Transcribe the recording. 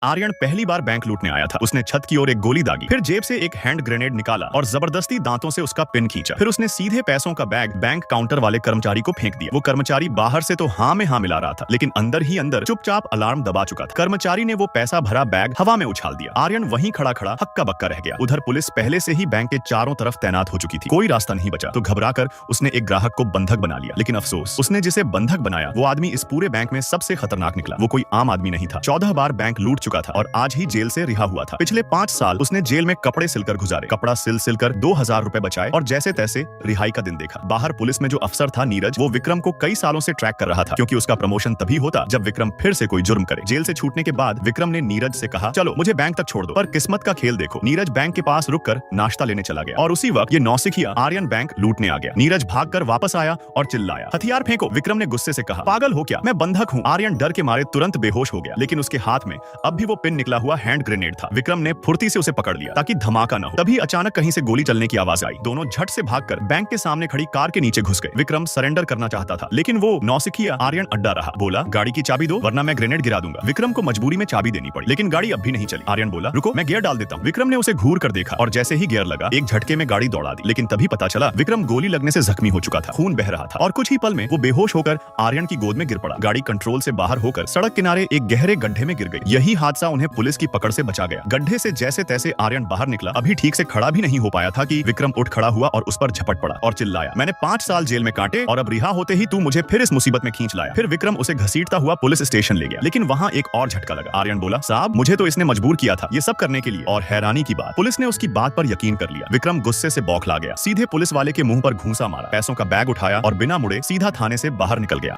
आर्यन पहली बार बैंक लूटने आया था। उसने छत की ओर एक गोली दागी, फिर जेब से एक हैंड ग्रेनेड निकाला और जबरदस्ती दांतों से उसका पिन खींचा। फिर उसने सीधे पैसों का बैग बैंक काउंटर वाले कर्मचारी को फेंक दिया। वो कर्मचारी बाहर से तो हाँ में हाँ मिला रहा था, लेकिन अंदर ही अंदर चुपचाप अलार्म दबा चुका था। कर्मचारी ने वो पैसा भरा बैग हवा में उछाल दिया। आर्यन वहीं खड़ा खड़ा हक्का बक्का रह गया। उधर पुलिस पहले से ही बैंक के चारों तरफ तैनात हो चुकी थी। कोई रास्ता नहीं बचा तो घबराकर उसने एक ग्राहक को बंधक बना लिया। लेकिन अफसोस, उसने जिसे बंधक बनाया वो आदमी इस पूरे बैंक में सबसे खतरनाक निकला। वो कोई आम आदमी नहीं था। 14 बार बैंक लूट चुका था और आज ही जेल से रिहा हुआ था। पिछले 5 साल उसने जेल में कपड़े सिलकर गुजारे। कपड़ा सिल कर 2000 रुपए बचाए और जैसे तैसे रिहाई का दिन देखा। बाहर पुलिस में जो अफसर था नीरज, वो विक्रम को कई सालों से ट्रैक कर रहा था, क्योंकि उसका प्रमोशन तभी होता जब विक्रम फिर से कोई जुर्म करे। जेल से छूटने के बाद विक्रम ने नीरज से कहा, चलो मुझे बैंक तक छोड़ दो। पर किस्मत का खेल देखो, नीरज बैंक के पास रुककर नाश्ता लेने चला गया और उसी वक्त ये नौसिखिया आर्यन बैंक लूटने आ गया। नीरज भागकर वापस आया और चिल्लाया, हथियार फेंको। विक्रम ने गुस्से से कहा, पागल हो क्या, मैं बंधक हूँ। आर्यन डर के मारे तुरंत बेहोश हो गया, लेकिन उसके हाथ में अब भी वो पिन निकला हुआ हैंड ग्रेनेड था। विक्रम ने फुर्ती से उसे पकड़ लिया ताकि धमाका न हो। तभी अचानक कहीं से गोली चलने की आवाज आई। दोनों झट से भागकर बैंक के सामने खड़ी कार के नीचे घुस गए। विक्रम सरेंडर करना चाहता था, लेकिन वो नौसिखिया आर्यन अड्डा रहा। बोला, गाड़ी की चाबी दो वरना मैं ग्रेनेड गिरा दूंगा। विक्रम को मजबूरी में चाबी देनी पड़ी, लेकिन गाड़ी अब भी नहीं चली। आर्यन बोला, रुको मैं गियर डाल देता हूँ। विक्रम ने उसे घूर कर देखा और जैसे ही गियर लगा एक झटके में गाड़ी दौड़ा दी। लेकिन तभी पता चला विक्रम गोली लगने से जख्मी हो चुका था। खून बह रहा था और कुछ ही पल में वो बेहोश होकर आर्यन की गोद में गिर पड़ा। गाड़ी कंट्रोल से बाहर होकर सड़क किनारे एक गहरे गड्ढे में गिर गई। यही हादसा उन्हें पुलिस की पकड़ से बचा गया। गड्ढे से जैसे तैसे आर्यन बाहर निकला। अभी ठीक से खड़ा भी नहीं हो पाया था कि विक्रम उठ खड़ा हुआ और उस पर झपट पड़ा और चिल्लाया, मैंने 5 साल जेल में काटे और अब रिहा होते ही तू मुझे फिर इस मुसीबत में खींच लाया। फिर विक्रम उसे घसीटता हुआ पुलिस स्टेशन ले गया, लेकिन वहां एक और झटका लगा। आर्यन बोला, साहब मुझे तो इसने मजबूर किया था ये सब करने के लिए। और हैरानी की बात, पुलिस ने उसकी बात पर यकीन कर लिया। विक्रम गुस्से से बौखला गया, सीधे पुलिस वाले के मुंह पर घूंसा मारा, पैसों का बैग उठाया और बिना मुड़े सीधा थाने से बाहर निकल गया।